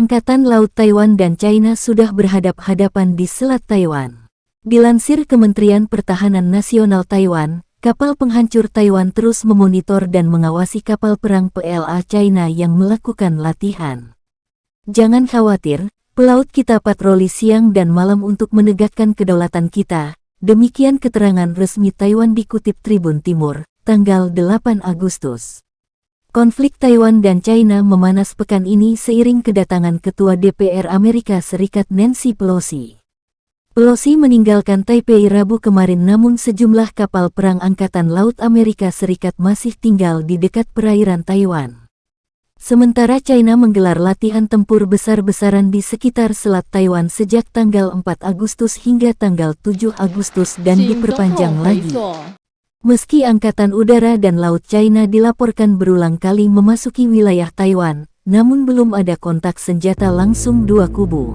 Angkatan Laut Taiwan dan China sudah berhadap-hadapan di Selat Taiwan. Dilansir Kementerian Pertahanan Nasional Taiwan, kapal penghancur Taiwan terus memonitor dan mengawasi kapal perang PLA China yang melakukan latihan. Jangan khawatir, pelaut kita patroli siang dan malam untuk menegakkan kedaulatan kita. Demikian keterangan resmi Taiwan dikutip Tribun Timur, tanggal 8 Agustus. Konflik Taiwan dan China memanas pekan ini seiring kedatangan Ketua DPR Amerika Serikat Nancy Pelosi. Pelosi meninggalkan Taipei Rabu kemarin, namun sejumlah kapal perang Angkatan Laut Amerika Serikat masih tinggal di dekat perairan Taiwan. Sementara China menggelar latihan tempur besar-besaran di sekitar Selat Taiwan sejak tanggal 4 Agustus hingga tanggal 7 Agustus dan diperpanjang lagi. Meski Angkatan Udara dan Laut China dilaporkan berulang kali memasuki wilayah Taiwan, namun belum ada kontak senjata langsung dua kubu.